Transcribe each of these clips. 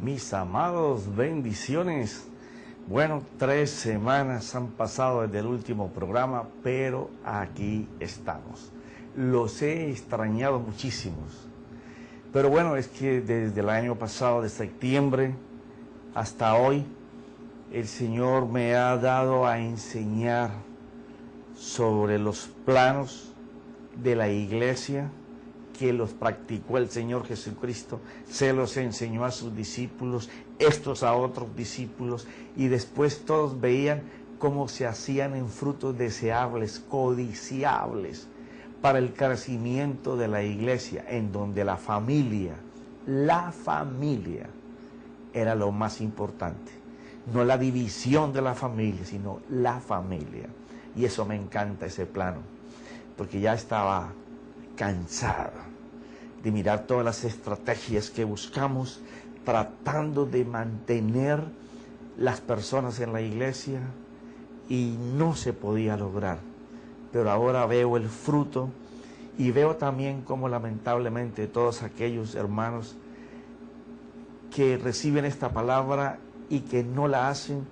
Mis amados, bendiciones. Bueno, 3 semanas han pasado desde el último programa, pero aquí estamos. Los he extrañado muchísimos. Pero bueno, es que desde el año pasado, de septiembre hasta hoy, el Señor me ha dado a enseñar sobre los planos de la iglesia que los practicó el Señor Jesucristo, se los enseñó a sus discípulos, estos a otros discípulos, y después todos veían cómo se hacían en frutos deseables, codiciables, para el crecimiento de la iglesia, en donde la familia era lo más importante. No la división de la familia, sino la familia. Y eso me encanta, ese plano, porque ya estaba cansado de mirar todas las estrategias que buscamos tratando de mantener las personas en la iglesia y no se podía lograr. Pero ahora veo el fruto y veo también cómo lamentablemente todos aquellos hermanos que reciben esta palabra y que no la hacen,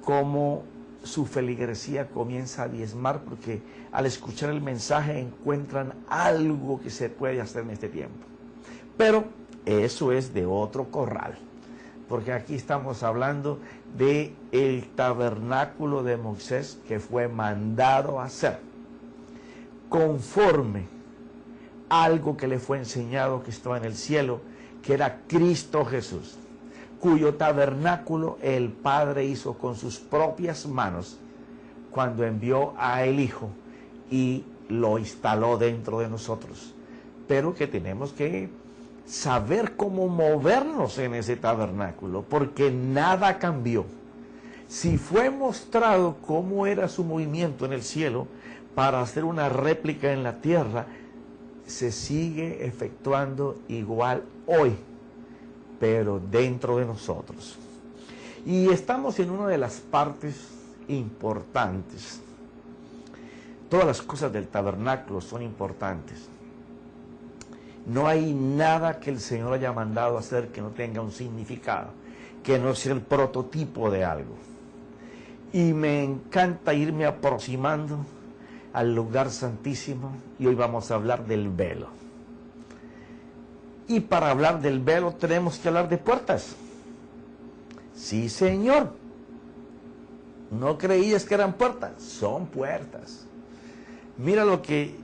como su feligresía comienza a diezmar, porque al escuchar el mensaje encuentran algo que se puede hacer en este tiempo. Pero eso es de otro corral, porque aquí estamos hablando de el tabernáculo de Moisés, que fue mandado a hacer conforme a algo que le fue enseñado, que estaba en el cielo, que era Cristo Jesús, cuyo tabernáculo el Padre hizo con sus propias manos cuando envió a el Hijo y lo instaló dentro de nosotros. Pero que tenemos que saber cómo movernos en ese tabernáculo, porque nada cambió. Si fue mostrado cómo era su movimiento en el cielo para hacer una réplica en la tierra, se sigue efectuando igual hoy, pero dentro de nosotros. Y estamos en una de las partes importantes. Todas las cosas del tabernáculo son importantes. No hay nada que el Señor haya mandado a hacer que no tenga un significado, que no sea el prototipo de algo. Y me encanta irme aproximando al lugar santísimo, y hoy vamos a hablar del velo. Y para hablar del velo tenemos que hablar de puertas. Sí, señor. ¿No creías que eran puertas? Son puertas. Mira lo que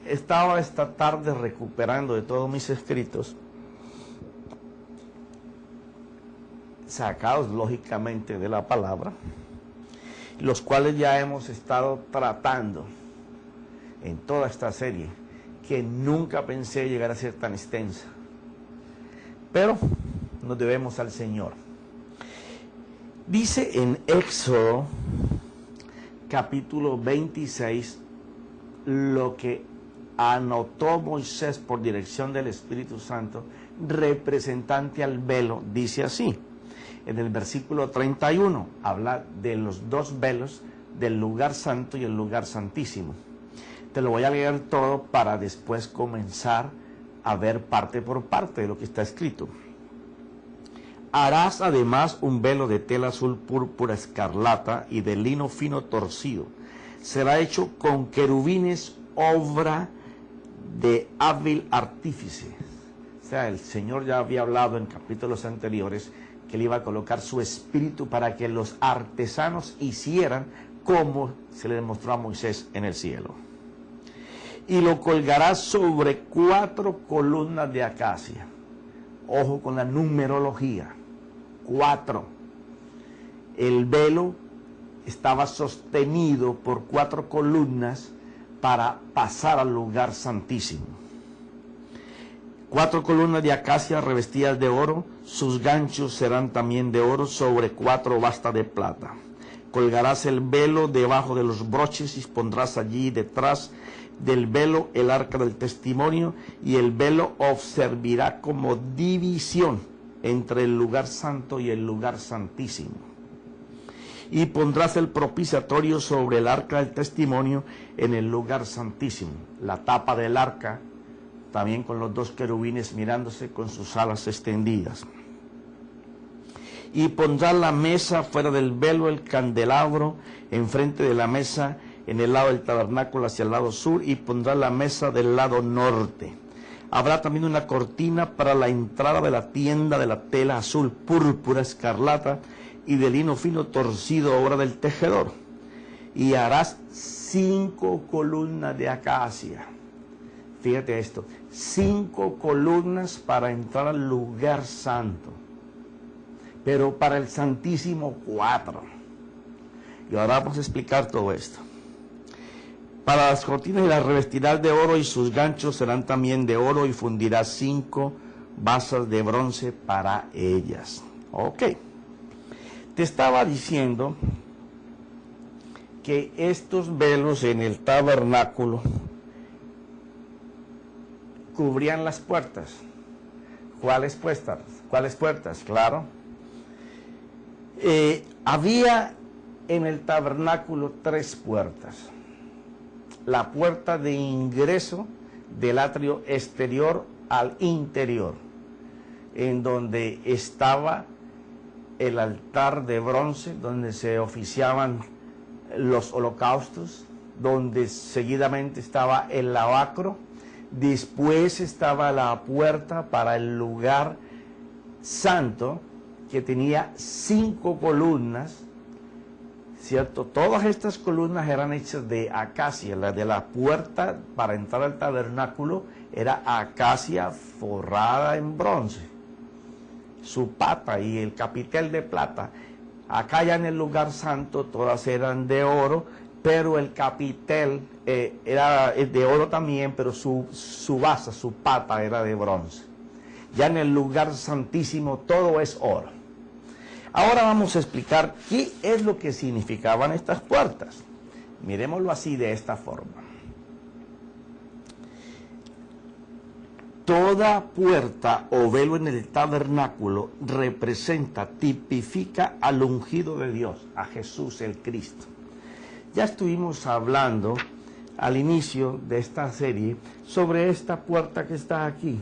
estaba esta tarde recuperando de todos mis escritos, sacados lógicamente de la palabra, los cuales ya hemos estado tratando en toda esta serie, que nunca pensé llegar a ser tan extensa. Pero nos debemos al Señor. Dice en Éxodo, capítulo 26, lo que anotó Moisés por dirección del Espíritu Santo, representante al velo. Dice así, en el versículo 31, habla de los 2 velos, del lugar santo y el lugar santísimo. Te lo voy a leer todo para después comenzar a ver parte por parte de lo que está escrito. Harás además un velo de tela azul púrpura escarlata y de lino fino torcido. Será hecho con querubines, obra de hábil artífice. O sea, el Señor ya había hablado en capítulos anteriores que le iba a colocar su espíritu para que los artesanos hicieran como se le demostró a Moisés en el cielo. Y lo colgarás sobre 4 columnas de acacia. Ojo con la numerología. 4. El velo estaba sostenido por 4 columnas para pasar al lugar santísimo. 4 columnas de acacia revestidas de oro, sus ganchos serán también de oro sobre 4 bastas de plata. Colgarás el velo debajo de los broches y pondrás allí detrás del velo el arca del testimonio, y el velo servirá como división entre el lugar santo y el lugar santísimo. Y pondrás el propiciatorio sobre el arca del testimonio en el lugar santísimo. La tapa del arca, también con los 2 querubines mirándose con sus alas extendidas. Y pondrá la mesa fuera del velo, el candelabro enfrente de la mesa en el lado del tabernáculo hacia el lado sur, y pondrá la mesa del lado norte. Habrá también una cortina para la entrada de la tienda de la tela azul, púrpura, escarlata y de lino fino torcido, obra del tejedor. Y harás 5 columnas de acacia. Fíjate esto, 5 columnas para entrar al lugar santo, pero para el Santísimo 4. Y ahora vamos a explicar todo esto. Para las cortinas y las revestirás de oro, y sus ganchos serán también de oro, y fundirás 5 basas de bronce para ellas. Ok. Te estaba diciendo que estos velos en el tabernáculo cubrían las puertas. ¿Cuáles puertas? ¿Cuáles puertas? Claro. Había en el tabernáculo 3 puertas. La puerta de ingreso del atrio exterior al interior, en donde estaba el altar de bronce, donde se oficiaban los holocaustos, donde seguidamente estaba el lavacro. Después estaba la puerta para el lugar santo, que tenía 5 columnas, ¿cierto? Todas estas columnas eran hechas de acacia. La de la puerta para entrar al tabernáculo era acacia forrada en bronce. Su pata y el capitel de plata. Acá ya en el lugar santo todas eran de oro, pero el capitel era de oro también, pero su base, su pata era de bronce. Ya en el lugar santísimo todo es oro. Ahora vamos a explicar qué es lo que significaban estas puertas. Miremoslo así, de esta forma. Toda puerta o velo en el tabernáculo representa, tipifica al ungido de Dios, a Jesús el Cristo. Ya estuvimos hablando al inicio de esta serie sobre esta puerta que está aquí.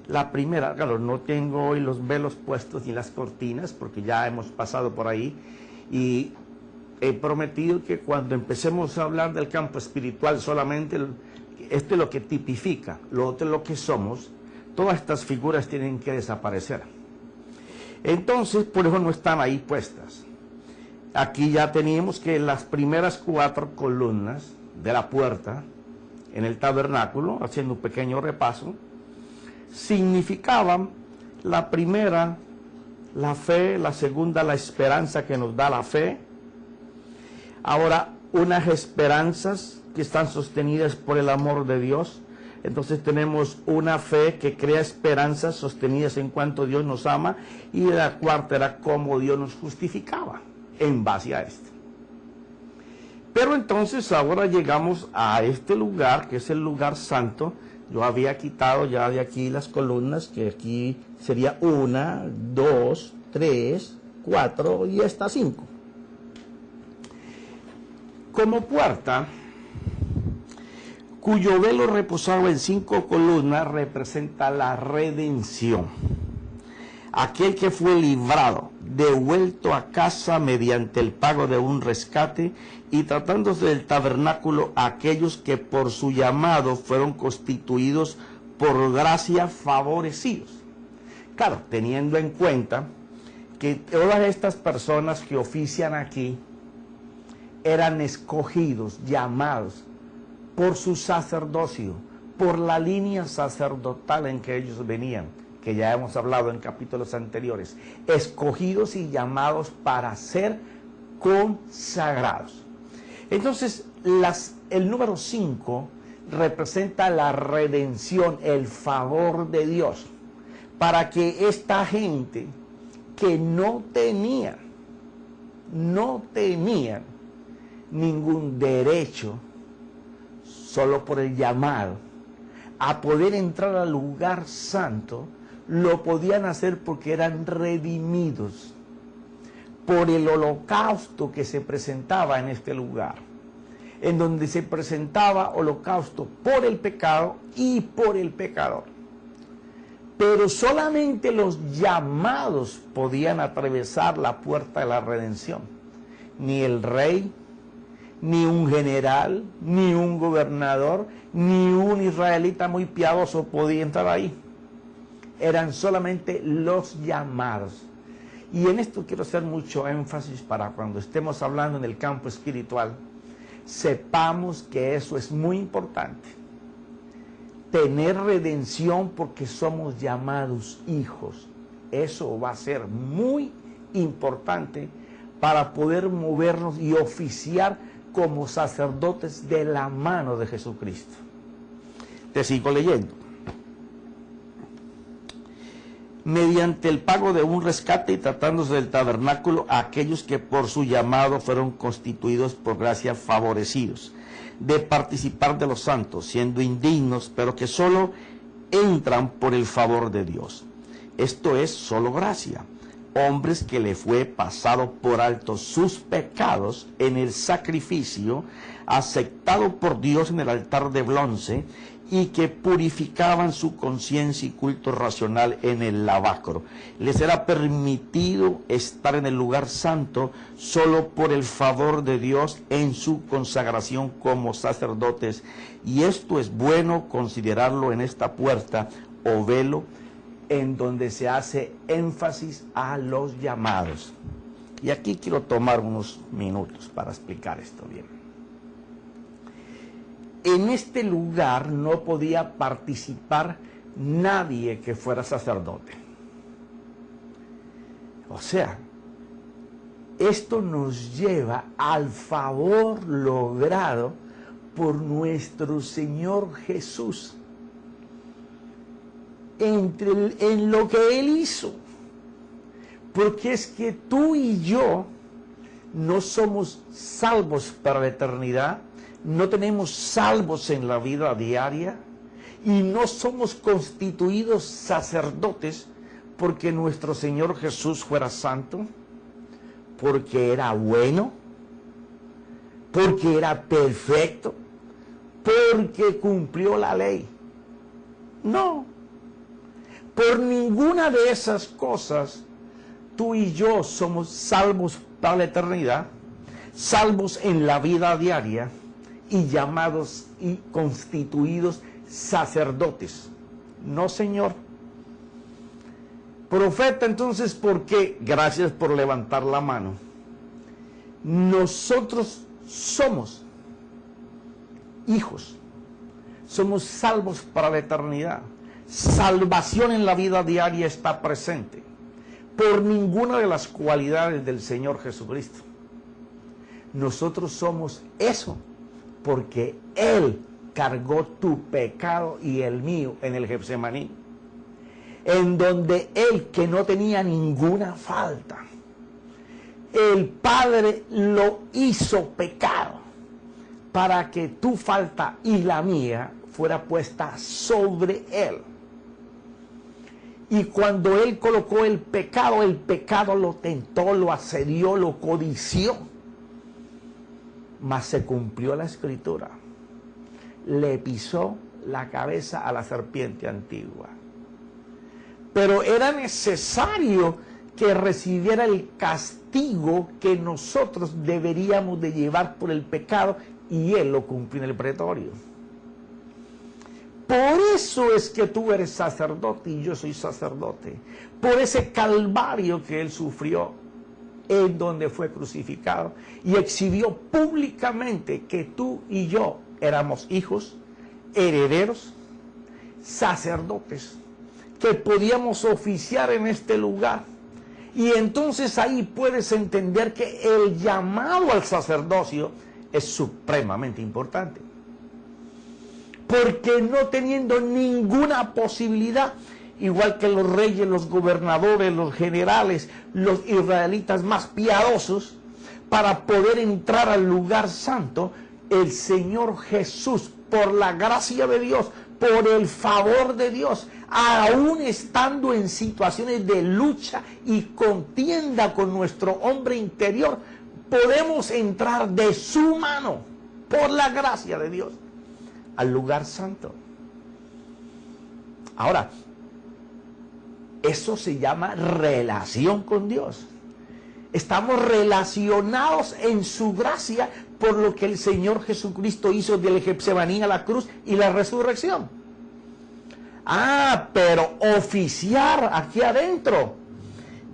La primera, claro, no tengo hoy los velos puestos ni las cortinas porque ya hemos pasado por ahí, y he prometido que cuando empecemos a hablar del campo espiritual solamente, esto es lo que tipifica, lo otro es lo que somos. Todas estas figuras tienen que desaparecer. Entonces, por eso no están ahí puestas. Aquí ya teníamos que las primeras 4 columnas de la puerta en el tabernáculo, haciendo un pequeño repaso, significaban: la primera, la fe; la segunda, la esperanza que nos da la fe. Ahora, unas esperanzas que están sostenidas por el amor de Dios. Entonces tenemos una fe que crea esperanzas sostenidas en cuanto Dios nos ama, y la cuarta era cómo Dios nos justificaba en base a esto. Pero entonces ahora llegamos a este lugar, que es el lugar santo. Yo había quitado ya de aquí las columnas, que aquí sería 1, 2, 3, 4 y esta 5. Como puerta, cuyo velo reposaba en 5 columnas, representa la redención. Aquel que fue librado, devuelto a casa mediante el pago de un rescate, y tratándose del tabernáculo, aquellos que por su llamado fueron constituidos por gracia favorecidos. Claro, teniendo en cuenta que todas estas personas que ofician aquí eran escogidos, llamados por su sacerdocio, por la línea sacerdotal en que ellos venían, que ya hemos hablado en capítulos anteriores, escogidos y llamados para ser consagrados. Entonces, el número 5 representa la redención, el favor de Dios, para que esta gente que no tenían ningún derecho, solo por el llamado, a poder entrar al lugar santo, lo podían hacer porque eran redimidos por el holocausto que se presentaba en este lugar, en donde se presentaba holocausto por el pecado y por el pecador. Pero solamente los llamados podían atravesar la puerta de la redención. Ni el rey, ni un general, ni un gobernador, ni un israelita muy piadoso podía entrar ahí. Eran solamente los llamados. Y en esto quiero hacer mucho énfasis para cuando estemos hablando en el campo espiritual, sepamos que eso es muy importante. Tener redención porque somos llamados hijos. Eso va a ser muy importante para poder movernos y oficiar como sacerdotes de la mano de Jesucristo. Te sigo leyendo. Mediante el pago de un rescate y tratándose del tabernáculo, a aquellos que por su llamado fueron constituidos por gracia favorecidos de participar de los santos, siendo indignos, pero que solo entran por el favor de Dios. Esto es solo gracia. Hombres que le fue pasado por alto sus pecados en el sacrificio aceptado por Dios en el altar de bronce, y que purificaban su conciencia y culto racional en el lavacro. Les era permitido estar en el lugar santo solo por el favor de Dios en su consagración como sacerdotes, y esto es bueno considerarlo en esta puerta o velo en donde se hace énfasis a los llamados. Y aquí quiero tomar unos minutos para explicar esto bien. En este lugar no podía participar nadie que fuera sacerdote. O sea, esto nos lleva al favor logrado por nuestro Señor Jesús en lo que Él hizo. Porque es que tú y yo no somos salvos para la eternidad, no tenemos salvos en la vida diaria y no somos constituidos sacerdotes porque nuestro Señor Jesús fuera santo, porque era bueno, porque era perfecto, porque cumplió la ley. No, por ninguna de esas cosas tú y yo somos salvos para la eternidad, salvos en la vida diaria y llamados y constituidos sacerdotes. No, Señor. Profeta, entonces, ¿por qué? Gracias por levantar la mano. Nosotros somos hijos, somos salvos para la eternidad. Salvación en la vida diaria está presente por ninguna de las cualidades del Señor Jesucristo. Nosotros somos eso porque Él cargó tu pecado y el mío en el Getsemaní, en donde Él, que no tenía ninguna falta, el Padre lo hizo pecado para que tu falta y la mía fuera puesta sobre Él. Y cuando Él colocó el pecado lo tentó, lo asedió, lo codició. Mas se cumplió la Escritura. Le pisó la cabeza a la serpiente antigua. Pero era necesario que recibiera el castigo que nosotros deberíamos de llevar por el pecado, y Él lo cumplió en el pretorio. Por eso es que tú eres sacerdote y yo soy sacerdote. Por ese calvario que Él sufrió, en donde fue crucificado, y exhibió públicamente que tú y yo éramos hijos, herederos, sacerdotes, que podíamos oficiar en este lugar. Y entonces ahí puedes entender que el llamado al sacerdocio es supremamente importante. Porque no teniendo ninguna posibilidad, igual que los reyes, los gobernadores, los generales, los israelitas más piadosos, para poder entrar al lugar santo, el Señor Jesús, por la gracia de Dios, por el favor de Dios, aún estando en situaciones de lucha y contienda con nuestro hombre interior, podemos entrar de su mano, por la gracia de Dios, al lugar santo. Ahora, Eso se llama relación con Dios. Estamos relacionados en su gracia por lo que el Señor Jesucristo hizo del Getsemaní a la cruz y la resurrección. Pero oficiar aquí adentro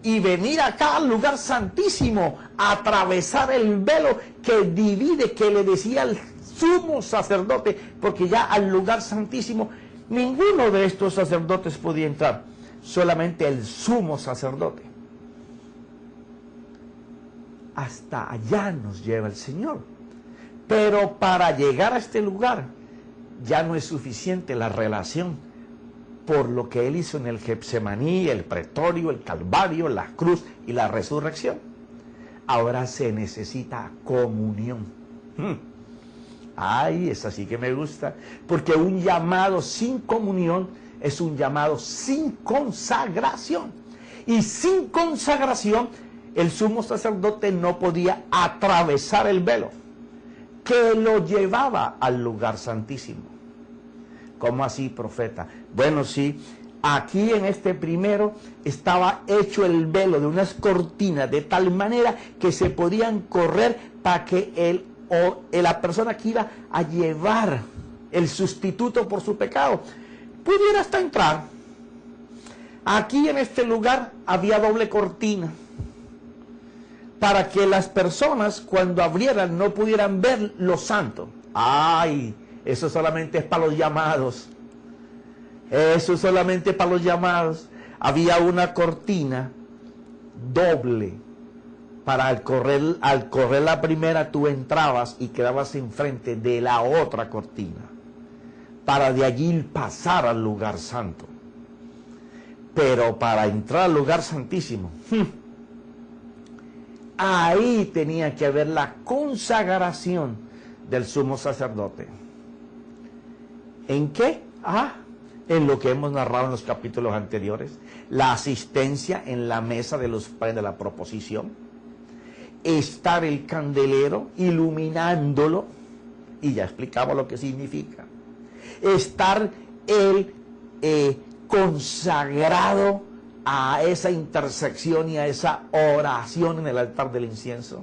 y venir acá al lugar santísimo, atravesar el velo que divide, que le decía al sumo sacerdote, porque ya al lugar santísimo ninguno de estos sacerdotes podía entrar, solamente el sumo sacerdote. Hasta allá nos lleva el Señor. Pero para llegar a este lugar ya no es suficiente la relación por lo que Él hizo en el Getsemaní, el pretorio, el Calvario, la cruz y la resurrección. Ahora se necesita comunión. Esa sí que me gusta, porque un llamado sin comunión es un llamado sin consagración. Y sin consagración, el sumo sacerdote no podía atravesar el velo que lo llevaba al lugar santísimo. ¿Cómo así, profeta? Bueno, sí, aquí en este primero estaba hecho el velo de unas cortinas de tal manera que se podían correr para que la persona que iba a llevar el sustituto por su pecado pudiera hasta entrar. Aquí en este lugar había doble cortina para que las personas cuando abrieran no pudieran ver lo santo. Eso solamente es para los llamados. Eso solamente para los llamados. Había una cortina doble para al correr la primera tú entrabas y quedabas enfrente de la otra cortina para de allí pasar al lugar santo. Pero para entrar al lugar santísimo, ahí tenía que haber la consagración del sumo sacerdote. ¿En qué? En lo que hemos narrado en los capítulos anteriores. La asistencia en la mesa de los panes de la proposición. Estar el candelero iluminándolo. Y ya explicamos lo que significa. Estar el consagrado a esa intersección y a esa oración en el altar del incienso.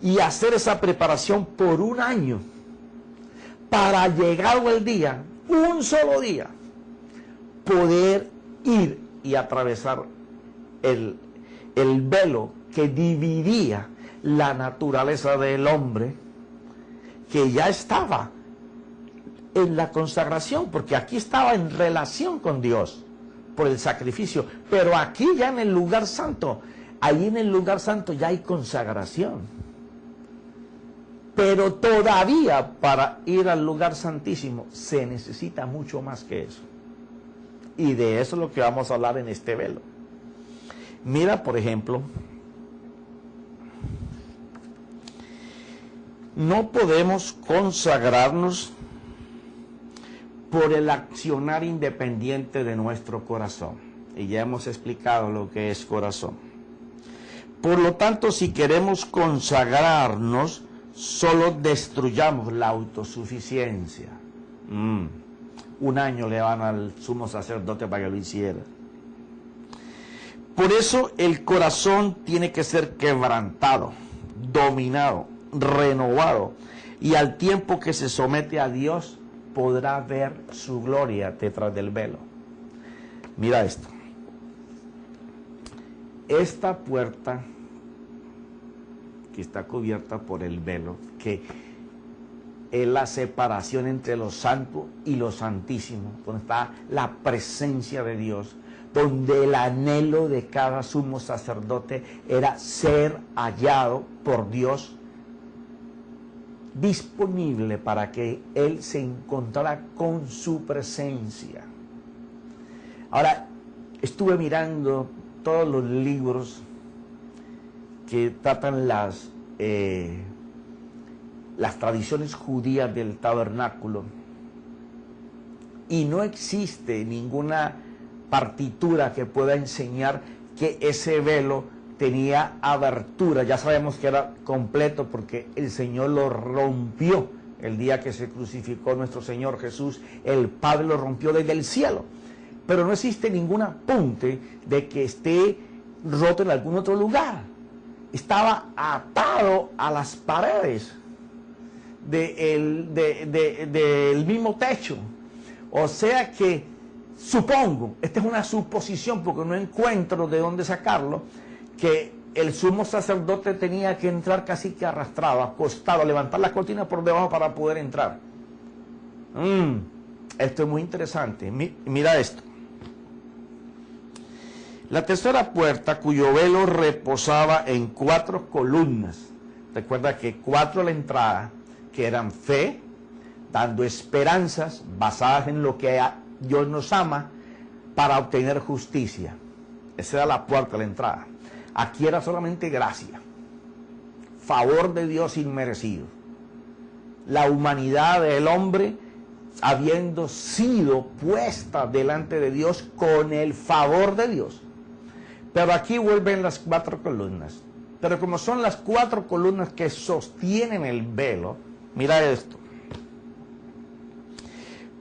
Y hacer esa preparación por un año. Para llegado el día, un solo día, poder ir y atravesar el velo que dividía la naturaleza del hombre, que ya estaba en la consagración, porque aquí estaba en relación con Dios por el sacrificio, pero aquí ya en el lugar santo, ahí en el lugar santo ya hay consagración. Pero todavía para ir al lugar santísimo se necesita mucho más que eso. Y de eso es lo que vamos a hablar en este velo. Mira, por ejemplo, no podemos consagrarnos por el accionar independiente de nuestro corazón. Y ya hemos explicado lo que es corazón. Por lo tanto, si queremos consagrarnos, solo destruyamos la autosuficiencia. Un año le van al sumo sacerdote para que lo hiciera. Por eso el corazón tiene que ser quebrantado, dominado, renovado, y al tiempo que se somete a Dios podrá ver su gloria detrás del velo. Mira esto. Esta puerta que está cubierta por el velo, que es la separación entre lo santo y lo santísimo, donde está la presencia de Dios, donde el anhelo de cada sumo sacerdote era ser hallado por Dios, disponible para que él se encontrara con su presencia. Ahora, estuve mirando todos los libros que tratan las tradiciones judías del tabernáculo, y no existe ninguna partitura que pueda enseñar que ese velo tenía abertura. Ya sabemos que era completo porque el Señor lo rompió el día que se crucificó nuestro Señor Jesús. El Padre lo rompió desde el cielo, pero no existe ningún apunte de que esté roto en algún otro lugar. Estaba atado a las paredes del mismo techo. O sea que, supongo, esta es una suposición porque no encuentro de dónde sacarlo, que el sumo sacerdote tenía que entrar casi que arrastrado, acostado, levantar la cortina por debajo para poder entrar. Esto es muy interesante. Mira esto. La tercera puerta, cuyo velo reposaba en 4 columnas. Recuerda que 4 a la entrada, que eran fe, dando esperanzas basadas en lo que Dios nos ama para obtener justicia. Esa era la puerta a la entrada. Aquí era solamente gracia, favor de Dios inmerecido. La humanidad del hombre habiendo sido puesta delante de Dios con el favor de Dios. Pero aquí vuelven las 4 columnas. Pero como son las 4 columnas que sostienen el velo, mira esto.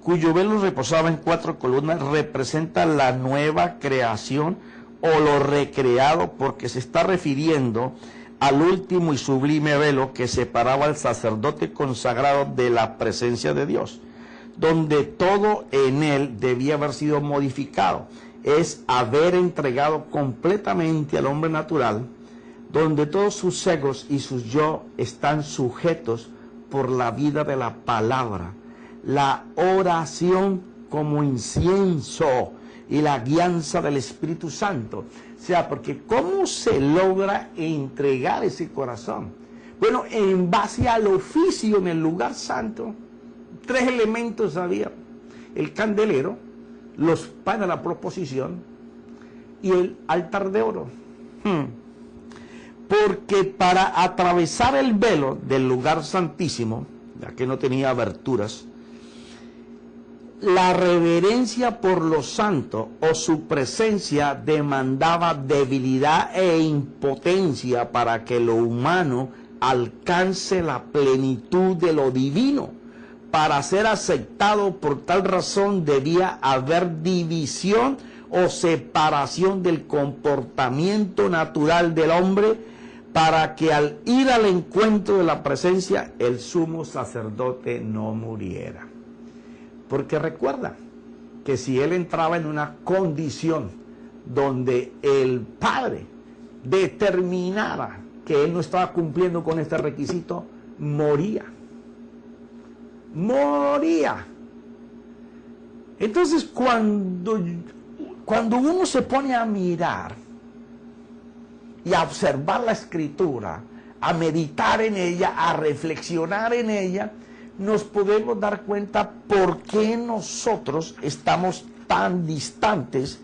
Cuyo velo reposaba en 4 columnas, representa la nueva creación o lo recreado, porque se está refiriendo al último y sublime velo que separaba al sacerdote consagrado de la presencia de Dios, donde todo en él debía haber sido modificado, es haber entregado completamente al hombre natural, donde todos sus egos y sus yo están sujetos por la vida de la palabra, la oración como incienso y la guianza del Espíritu Santo. O sea, porque ¿cómo se logra entregar ese corazón? Bueno, en base al oficio en el lugar santo, 3 elementos había: el candelero, los panes de la proposición y el altar de oro. Porque para atravesar el velo del lugar santísimo, ya que no tenía aberturas, la reverencia por lo santo o su presencia demandaba debilidad e impotencia para que lo humano alcance la plenitud de lo divino. Para ser aceptado, por tal razón debía haber división o separación del comportamiento natural del hombre, para que al ir al encuentro de la presencia el sumo sacerdote no muriera. Porque recuerda que si él entraba en una condición donde el Padre determinara que él no estaba cumpliendo con este requisito, moría. Entonces cuando uno se pone a mirar y a observar la Escritura, a meditar en ella, a reflexionar en ella, nos podemos dar cuenta por qué nosotros estamos tan distantes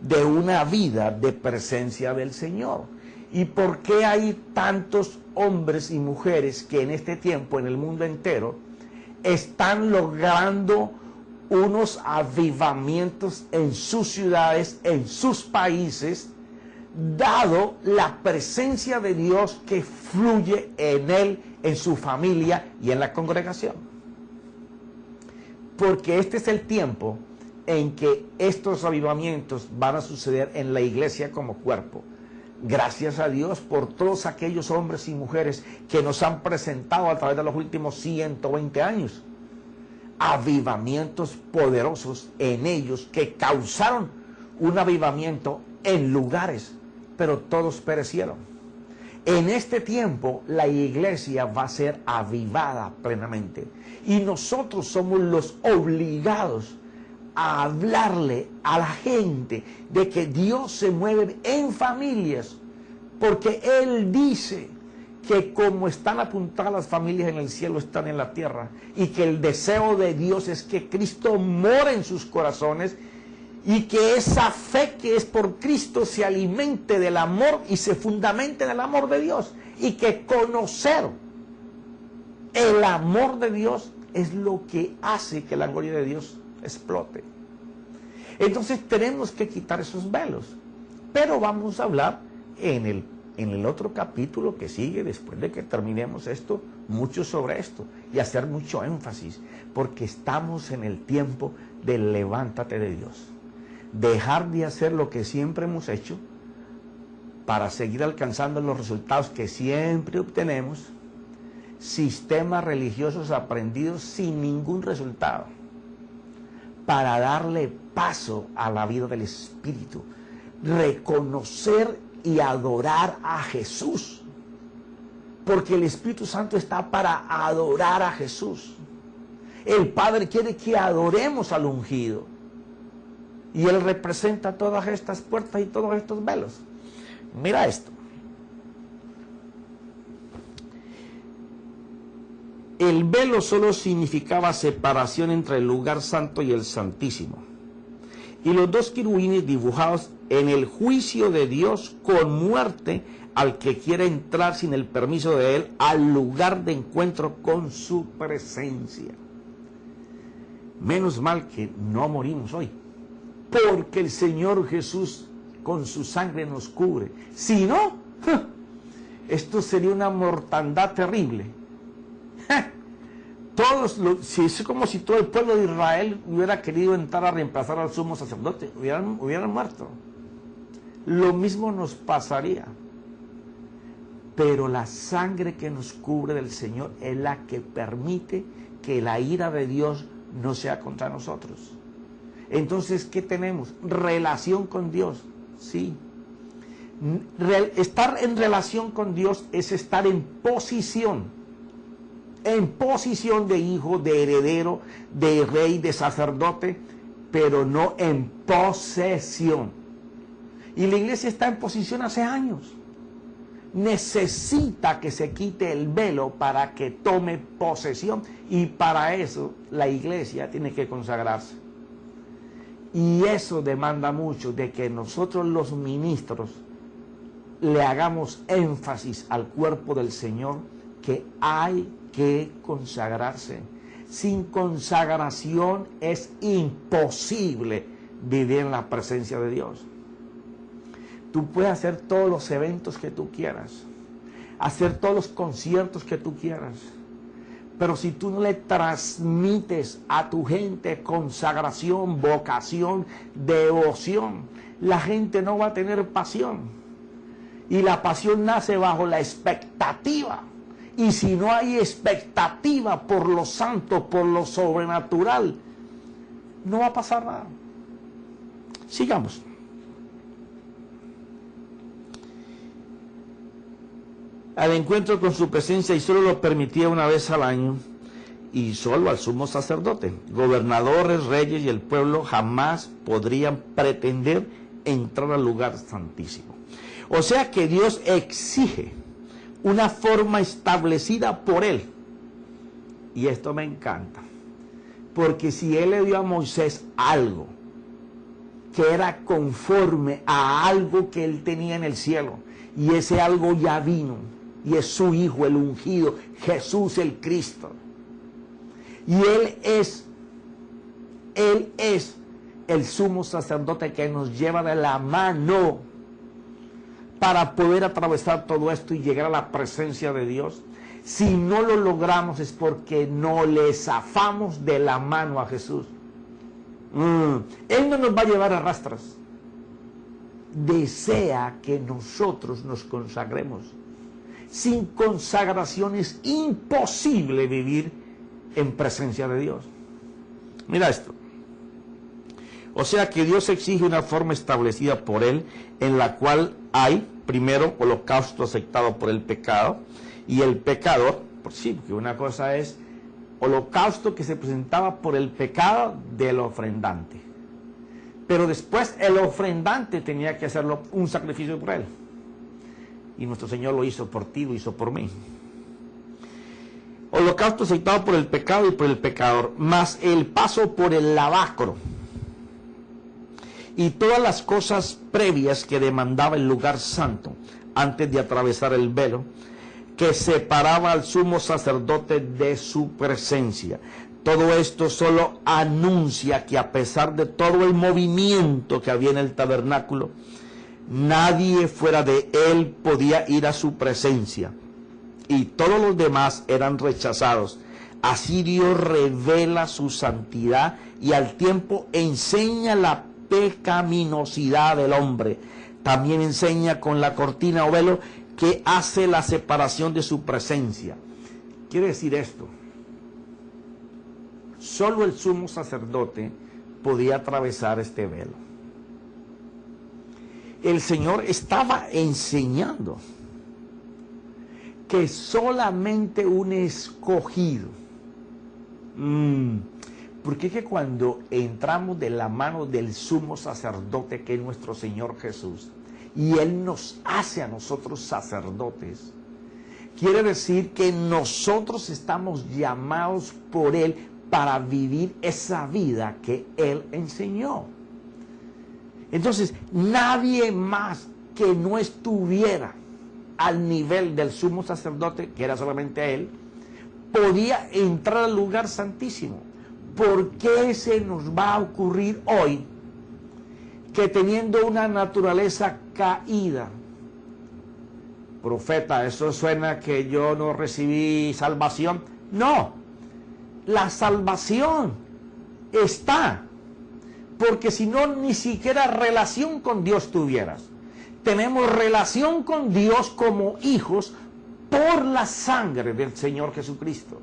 de una vida de presencia del Señor. Y por qué hay tantos hombres y mujeres que en este tiempo, en el mundo entero, están logrando unos avivamientos en sus ciudades, en sus países, dado la presencia de Dios que fluye en él, en su familia y en la congregación. Porque este es el tiempo en que estos avivamientos van a suceder en la iglesia como cuerpo. Gracias a Dios por todos aquellos hombres y mujeres que nos han presentado a través de los últimos 120 años. Avivamientos poderosos en ellos que causaron un avivamiento en lugares, pero todos perecieron. En este tiempo la iglesia va a ser avivada plenamente y nosotros somos los obligados a hablarle a la gente de que Dios se mueve en familias, porque Él dice que como están apuntadas las familias en el cielo, están en la tierra, y que el deseo de Dios es que Cristo more en sus corazones y que esa fe que es por Cristo se alimente del amor y se fundamente en el amor de Dios, y que conocer el amor de Dios es lo que hace que la gloria de Dios explote. Entonces tenemos que quitar esos velos, pero vamos a hablar en el otro capítulo que sigue, después de que terminemos esto, mucho sobre esto y hacer mucho énfasis, porque estamos en el tiempo del levántate de Dios. dejar de hacer lo que siempre hemos hecho para seguir alcanzando los resultados que siempre obtenemos, sistemas religiosos aprendidos sin ningún resultado, para darle paso a la vida del Espíritu, reconocer y adorar a Jesús, porque el Espíritu Santo está para adorar a Jesús. El Padre quiere que adoremos al ungido, y Él representa todas estas puertas y todos estos velos. Mira esto. El velo solo significaba separación entre el lugar santo y el santísimo. Y los dos querubines dibujados en el juicio de Dios con muerte al que quiere entrar sin el permiso de Él al lugar de encuentro con su presencia. Menos mal que no morimos hoy, porque el Señor Jesús con su sangre nos cubre. Si no, esto sería una mortandad terrible. Si es como si todo el pueblo de Israel hubiera querido entrar a reemplazar al sumo sacerdote, hubieran muerto. Lo mismo nos pasaría. Pero la sangre que nos cubre del Señor es la que permite que la ira de Dios no sea contra nosotros. Entonces, ¿qué tenemos? Relación con Dios. Sí. Estar en relación con Dios es estar en posición de hijo, de heredero, de rey, de sacerdote, pero no en posesión. Y la iglesia está en posición hace años. Necesita que se quite el velo para que tome posesión, y para eso la iglesia tiene que consagrarse. Y eso demanda mucho de que nosotros los ministros le hagamos énfasis al cuerpo del Señor, que hay que consagrarse. Sin consagración es imposible vivir en la presencia de Dios. Tú puedes hacer todos los eventos que tú quieras, hacer todos los conciertos que tú quieras, pero si tú no le transmites a tu gente consagración, vocación, devoción, la gente no va a tener pasión. Y la pasión nace bajo la expectativa. Y si no hay expectativa por lo santo, por lo sobrenatural, no va a pasar nada. Sigamos. Al encuentro con su presencia, y solo lo permitía una vez al año, y solo al sumo sacerdote. Gobernadores, reyes y el pueblo jamás podrían pretender entrar al lugar santísimo. O sea que Dios exige una forma establecida por Él. Y esto me encanta, porque si Él le dio a Moisés algo que era conforme a algo que Él tenía en el cielo, y ese algo ya vino, y es su Hijo, el ungido, Jesús el Cristo. Y Él es el sumo sacerdote que nos lleva de la mano para poder atravesar todo esto y llegar a la presencia de Dios. Si no lo logramos es porque no le zafamos de la mano a Jesús. Él no nos va a llevar a rastras. Desea que nosotros nos consagremos. Sin consagración es imposible vivir en presencia de Dios. Mira esto. O sea que Dios exige una forma establecida por Él, en la cual hay, primero, holocausto aceptado por el pecado, y el pecador, por sí, porque una cosa es holocausto que se presentaba por el pecado del ofrendante, pero después el ofrendante tenía que hacerlo un sacrificio por él, y nuestro Señor lo hizo por ti, lo hizo por mí. Holocausto aceptado por el pecado y por el pecador, más el paso por el lavacro y todas las cosas previas que demandaba el lugar santo antes de atravesar el velo que separaba al sumo sacerdote de su presencia. Todo esto solo anuncia que a pesar de todo el movimiento que había en el tabernáculo, nadie fuera de él podía ir a su presencia, y todos los demás eran rechazados. Así Dios revela su santidad y al tiempo enseña la pecaminosidad del hombre. También enseña con la cortina o velo que hace la separación de su presencia. Quiere decir esto: solo el sumo sacerdote podía atravesar este velo. El Señor estaba enseñando que solamente un escogido, porque es que cuando entramos de la mano del sumo sacerdote, que es nuestro Señor Jesús, y Él nos hace a nosotros sacerdotes, quiere decir que nosotros estamos llamados por Él para vivir esa vida que Él enseñó. Entonces, nadie más que no estuviera al nivel del sumo sacerdote, que era solamente Él, podía entrar al lugar santísimo. ¿Por qué se nos va a ocurrir hoy que teniendo una naturaleza caída? Profeta, ¿eso suena que yo no recibí salvación? No, la salvación está, porque si no, ni siquiera relación con Dios tuvieras. Tenemos relación con Dios como hijos por la sangre del Señor Jesucristo.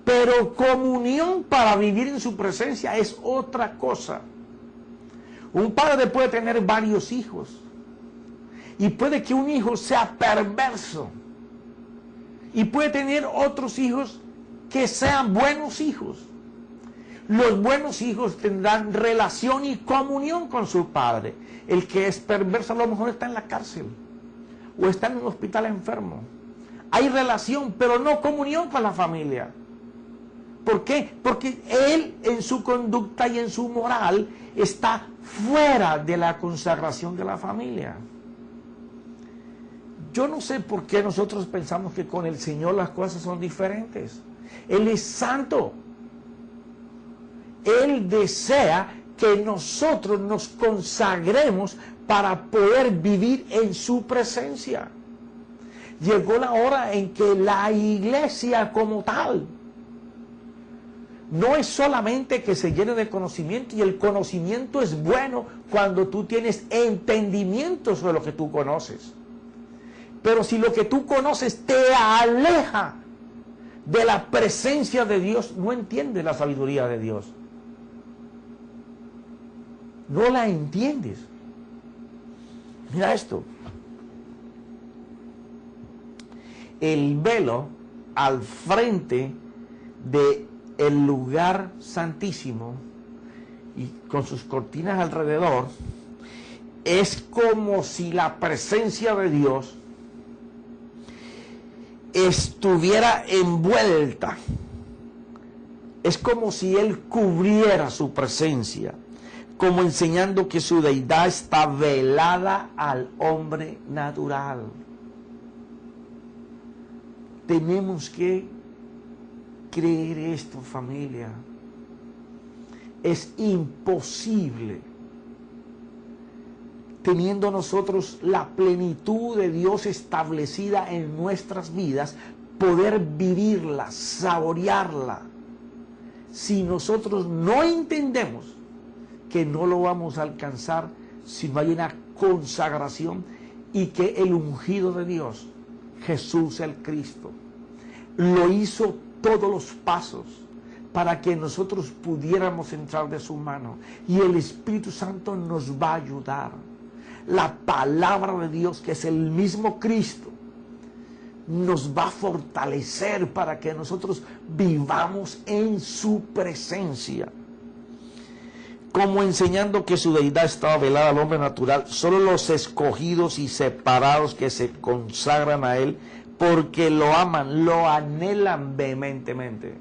Pero comunión para vivir en su presencia es otra cosa. Un padre puede tener varios hijos y puede que un hijo sea perverso y puede tener otros hijos que sean buenos hijos. Los buenos hijos tendrán relación y comunión con su padre. El que es perverso a lo mejor está en la cárcel o está en un hospital enfermo. Hay relación, pero no comunión con la familia. ¿Por qué? Porque él en su conducta y en su moral está fuera de la consagración de la familia. Yo no sé por qué nosotros pensamos que con el Señor las cosas son diferentes. Él es santo. Él desea que nosotros nos consagremos para poder vivir en su presencia. Llegó la hora en que la iglesia como tal no es solamente que se llene de conocimiento, y el conocimiento es bueno cuando tú tienes entendimiento sobre lo que tú conoces. Pero si lo que tú conoces te aleja de la presencia de Dios, no entiendes la sabiduría de Dios. No la entiendes. Mira esto. El velo al frente del lugar santísimo y con sus cortinas alrededor es como si la presencia de Dios estuviera envuelta. Es como si Él cubriera su presencia, como enseñando que su deidad está velada al hombre natural. Tenemos que creer esto, familia. Es imposible, teniendo nosotros la plenitud de Dios establecida en nuestras vidas, poder vivirla, saborearla, si nosotros no entendemos que no lo vamos a alcanzar si no hay una consagración y que el ungido de Dios, Jesús el Cristo, lo hizo todos los pasos para que nosotros pudiéramos entrar de su mano, y el Espíritu Santo nos va a ayudar. La palabra de Dios, que es el mismo Cristo, nos va a fortalecer para que nosotros vivamos en su presencia. Como enseñando que su deidad estaba velada al hombre natural, solo los escogidos y separados que se consagran a Él, porque lo aman, lo anhelan vehementemente.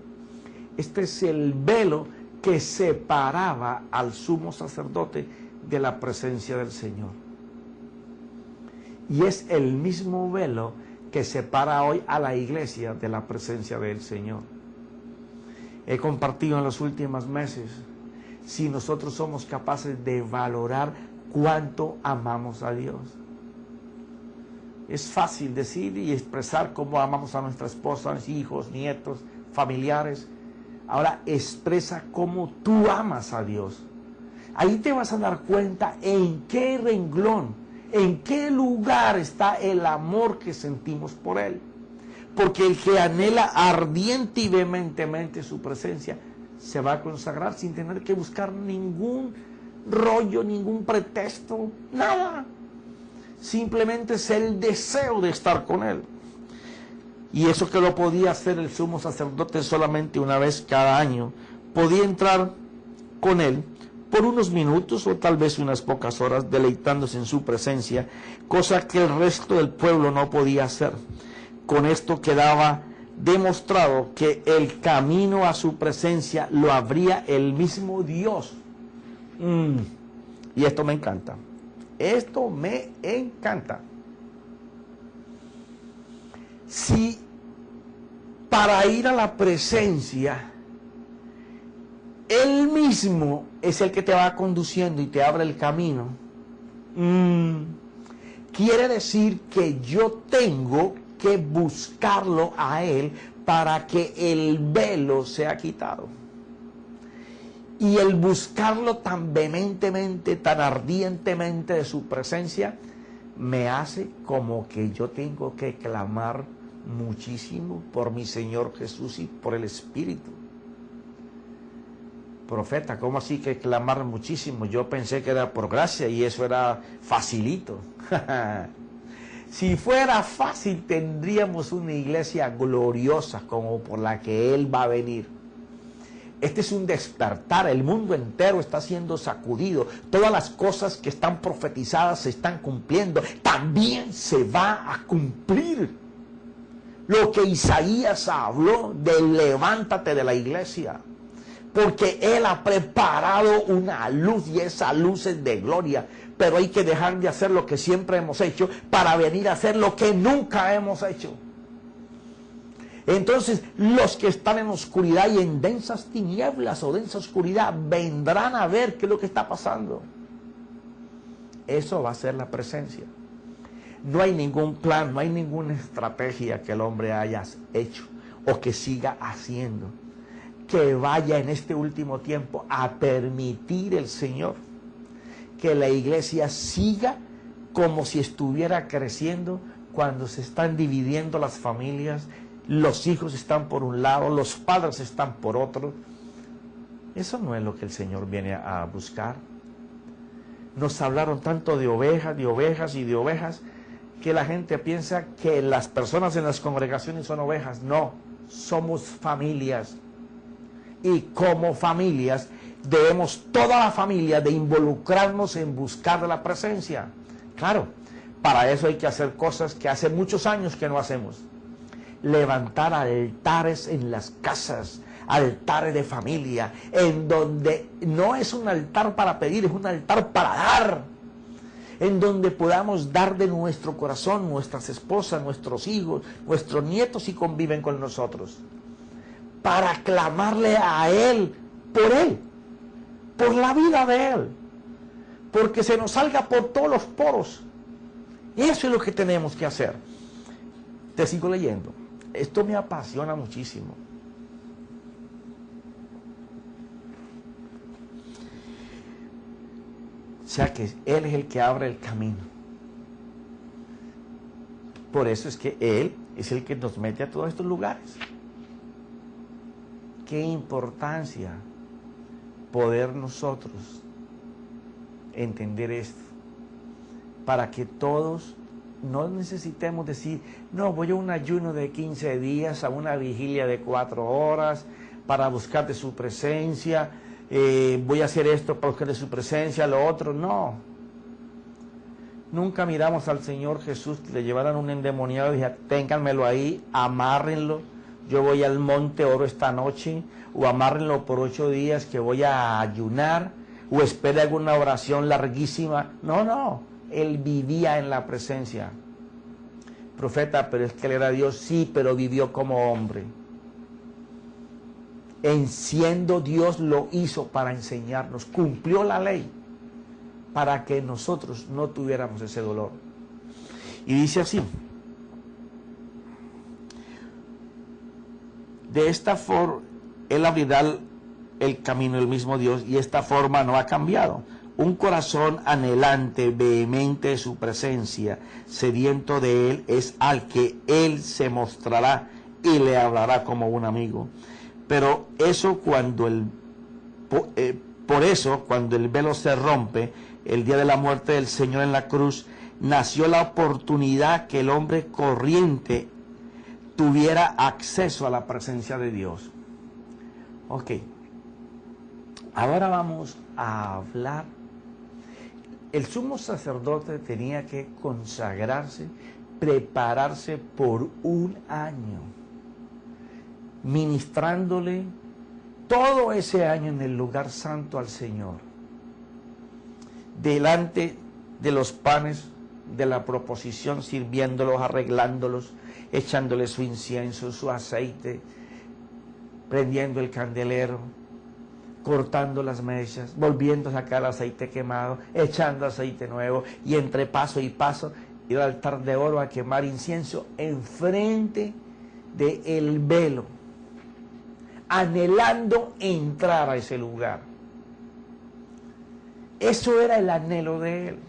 Este es el velo que separaba al sumo sacerdote de la presencia del Señor. Y es el mismo velo que separa hoy a la iglesia de la presencia del Señor. He compartido en los últimos meses, si nosotros somos capaces de valorar cuánto amamos a Dios. Es fácil decir y expresar cómo amamos a nuestra esposa, a nuestros hijos, nietos, familiares. Ahora expresa cómo tú amas a Dios. Ahí te vas a dar cuenta en qué renglón, en qué lugar está el amor que sentimos por Él. Porque el que anhela ardiente y vehementemente su presencia se va a consagrar sin tener que buscar ningún rollo, ningún pretexto, nada. Simplemente es el deseo de estar con Él. Y eso que lo podía hacer el sumo sacerdote solamente una vez cada año, podía entrar con Él por unos minutos o tal vez unas pocas horas deleitándose en su presencia, cosa que el resto del pueblo no podía hacer. Con esto quedaba demostrado que el camino a su presencia lo abría el mismo Dios. Y esto me encanta. Esto me encanta. Si para ir a la presencia, Él mismo es el que te va conduciendo y te abre el camino, quiere decir que yo tengo que buscarlo a Él para que el velo sea quitado. Y el buscarlo tan vehementemente, tan ardientemente de su presencia, me hace como que yo tengo que clamar muchísimo por mi Señor Jesús y por el Espíritu. Profeta, ¿cómo así que clamar muchísimo? Yo pensé que era por gracia y eso era facilito. Si fuera fácil, tendríamos una iglesia gloriosa como por la que Él va a venir. Este es un despertar, el mundo entero está siendo sacudido, todas las cosas que están profetizadas se están cumpliendo, también se va a cumplir lo que Isaías habló del levántate de la iglesia, porque Él ha preparado una luz y esa luz es de gloria, pero hay que dejar de hacer lo que siempre hemos hecho para venir a hacer lo que nunca hemos hecho. Entonces los que están en oscuridad y en densas tinieblas o densa oscuridad vendrán a ver qué es lo que está pasando. Eso va a ser la presencia. No hay ningún plan, no hay ninguna estrategia que el hombre haya hecho o que siga haciendo que vaya en este último tiempo a permitir el Señor que la iglesia siga como si estuviera creciendo cuando se están dividiendo las familias. Los hijos están por un lado, los padres están por otro. Eso no es lo que el Señor viene a buscar. Nos hablaron tanto de ovejas y de ovejas, que la gente piensa que las personas en las congregaciones son ovejas. No, somos familias. Y como familias, debemos toda la familia de involucrarnos en buscar la presencia. Claro, para eso hay que hacer cosas que hace muchos años que no hacemos. Levantar altares en las casas, altares de familia, en donde no es un altar para pedir, es un altar para dar, en donde podamos dar de nuestro corazón, nuestras esposas, nuestros hijos, nuestros nietos si conviven con nosotros, para clamarle a Él, por la vida de Él, porque se nos salga por todos los poros. Eso es lo que tenemos que hacer. Te sigo leyendo. Esto me apasiona muchísimo. O sea que Él es el que abre el camino. Por eso es que Él es el que nos mete a todos estos lugares. Qué importancia poder nosotros entender esto, para que todos no necesitemos decir, no, voy a un ayuno de 15 días, a una vigilia de 4 horas, para buscar de su presencia, voy a hacer esto para buscar de su presencia, lo otro. No. Nunca miramos al Señor Jesús que le llevaran un endemoniado y dije, ténganmelo ahí, amárrenlo, yo voy al monte oro esta noche, o amárrenlo por 8 días que voy a ayunar, o espere alguna oración larguísima. No, Él vivía en la presencia. Profeta, pero es que Él era Dios, sí, pero vivió como hombre. En siendo Dios lo hizo para enseñarnos, cumplió la ley para que nosotros no tuviéramos ese dolor. Y dice así: de esta forma Él abrirá el camino del mismo Dios, y esta forma no ha cambiado. Un corazón anhelante, vehemente de su presencia, sediento de Él, es al que Él se mostrará y le hablará como un amigo. Pero eso por eso, cuando el velo se rompe, el día de la muerte del Señor en la cruz, nació la oportunidad que el hombre corriente tuviera acceso a la presencia de Dios. Ok, ahora vamos a hablar. El sumo sacerdote tenía que consagrarse, prepararse por un año, ministrándole todo ese año en el lugar santo al Señor, delante de los panes de la proposición, sirviéndolos, arreglándolos, echándole su incienso, su aceite, prendiendo el candelero, cortando las mechas, volviendo a sacar aceite quemado, echando aceite nuevo, y entre paso y paso ir al altar de oro a quemar incienso enfrente del velo, anhelando entrar a ese lugar. Eso era el anhelo de él.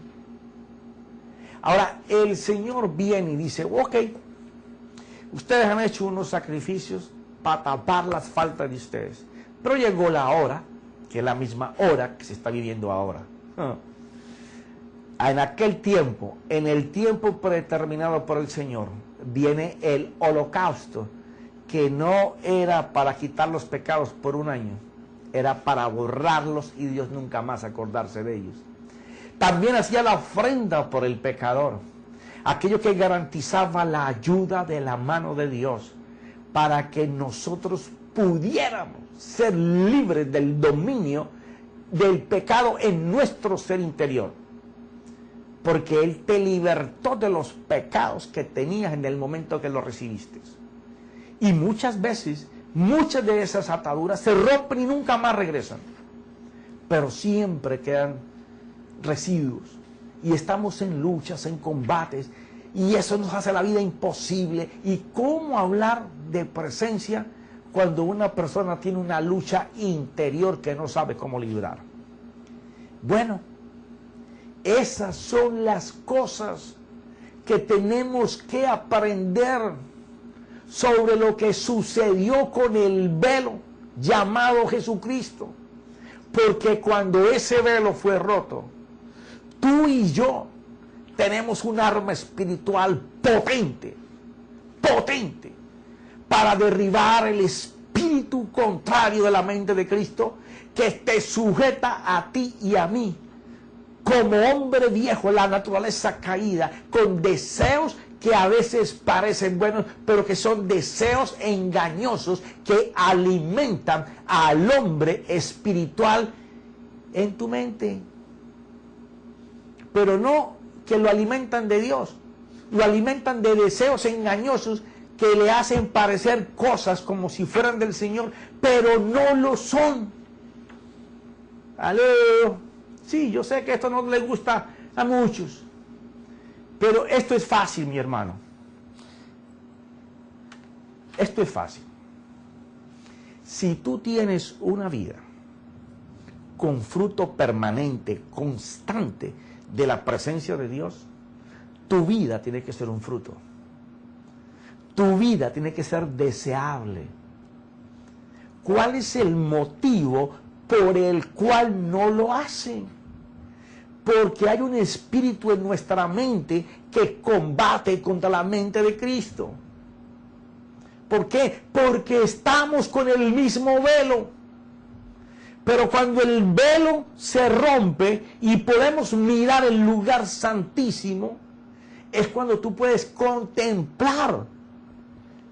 Ahora, el Señor viene y dice, ok, ustedes han hecho unos sacrificios para tapar las faltas de ustedes, pero llegó la hora, que es la misma hora que se está viviendo ahora. En aquel tiempo, en el tiempo predeterminado por el Señor, viene el holocausto, que no era para quitar los pecados por un año, era para borrarlos y Dios nunca más acordarse de ellos. También hacía la ofrenda por el pecador, aquello que garantizaba la ayuda de la mano de Dios, para que nosotros pudiéramos ser libres del dominio del pecado en nuestro ser interior, porque Él te libertó de los pecados que tenías en el momento que los recibiste. Y muchas veces, muchas de esas ataduras se rompen y nunca más regresan, pero siempre quedan residuos, y estamos en luchas, en combates, y eso nos hace la vida imposible. ¿Y cómo hablar de presencia cuando una persona tiene una lucha interior que no sabe cómo librar? Bueno, esas son las cosas que tenemos que aprender sobre lo que sucedió con el velo llamado Jesucristo. Porque cuando ese velo fue roto, tú y yo tenemos un arma espiritual potente, para derribar el espíritu contrario de la mente de Cristo, que te sujeta a ti y a mí, como hombre viejo, la naturaleza caída, con deseos que a veces parecen buenos, pero que son deseos engañosos que alimentan al hombre espiritual en tu mente. Pero no que lo alimentan de Dios, lo alimentan de deseos engañosos que le hacen parecer cosas como si fueran del Señor, pero no lo son. ¡Aló! Sí, yo sé que esto no le gusta a muchos, pero esto es fácil, mi hermano. Esto es fácil. Si tú tienes una vida con fruto permanente, constante de la presencia de Dios, tu vida tiene que ser un fruto. Tu vida tiene que ser deseable. ¿Cuál es el motivo por el cual no lo hacen? Porque hay un espíritu en nuestra mente que combate contra la mente de Cristo. ¿Por qué? Porque estamos con el mismo velo. Pero cuando el velo se rompe y podemos mirar el lugar santísimo, es cuando tú puedes contemplar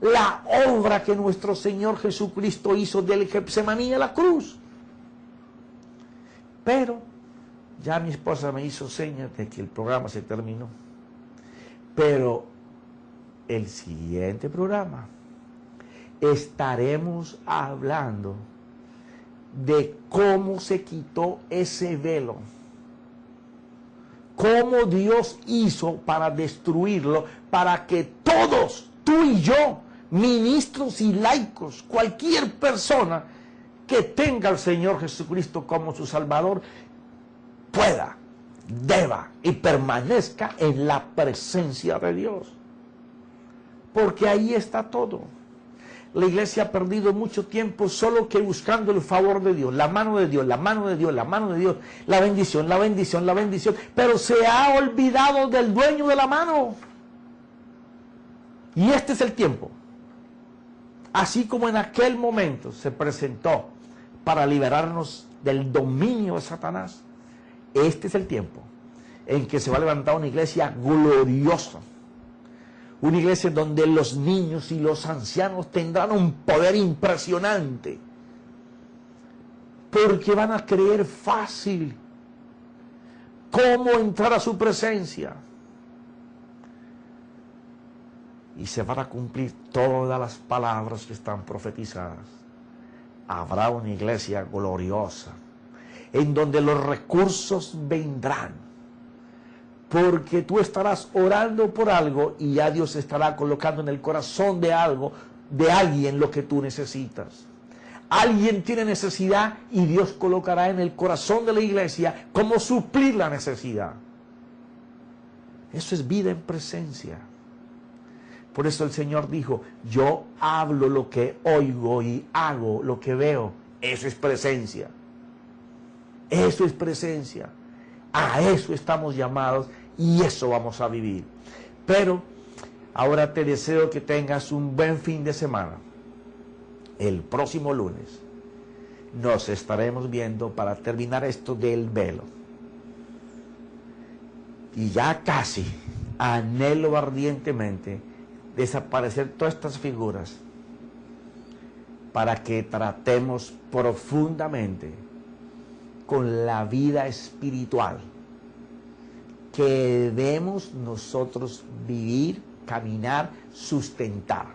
la obra que nuestro Señor Jesucristo hizo del Getsemaní a la cruz. Pero ya mi esposa me hizo señas de que el programa se terminó. Pero el siguiente programa estaremos hablando de cómo se quitó ese velo, cómo Dios hizo para destruirlo, para que todos, tú y yo, ministros y laicos, cualquier persona que tenga al Señor Jesucristo como su Salvador, pueda, deba y permanezca en la presencia de Dios. Porque ahí está todo. La iglesia ha perdido mucho tiempo solo que buscando el favor de Dios, la mano de Dios, la mano de Dios, la mano de Dios, la bendición, la bendición, la bendición. Pero se ha olvidado del dueño de la mano. Y este es el tiempo. Así como en aquel momento se presentó para liberarnos del dominio de Satanás, este es el tiempo en que se va a levantar una iglesia gloriosa. Una iglesia donde los niños y los ancianos tendrán un poder impresionante. Porque van a creer fácil cómo entrar a su presencia. Y se van a cumplir todas las palabras que están profetizadas. Habrá una iglesia gloriosa, en donde los recursos vendrán. Porque tú estarás orando por algo y ya Dios estará colocando en el corazón de algo, de alguien, lo que tú necesitas. Alguien tiene necesidad y Dios colocará en el corazón de la iglesia cómo suplir la necesidad. Eso es vida en presencia. Por eso el Señor dijo, yo hablo lo que oigo y hago lo que veo. Eso es presencia. Eso es presencia. A eso estamos llamados y eso vamos a vivir. Pero ahora te deseo que tengas un buen fin de semana. El próximo lunes nos estaremos viendo para terminar esto del velo. Y ya casi anhelo ardientemente desaparecer todas estas figuras para que tratemos profundamente con la vida espiritual que debemos nosotros vivir, caminar, sustentar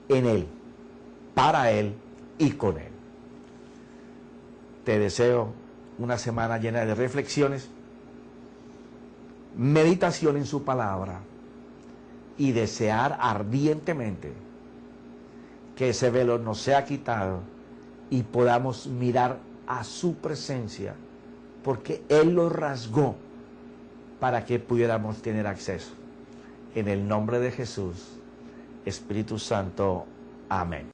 en Él, para Él y con Él. Te deseo una semana llena de reflexiones, meditación en su palabra y desear ardientemente que ese velo nos sea quitado y podamos mirar a su presencia, porque Él lo rasgó para que pudiéramos tener acceso. En el nombre de Jesús, Espíritu Santo, amén.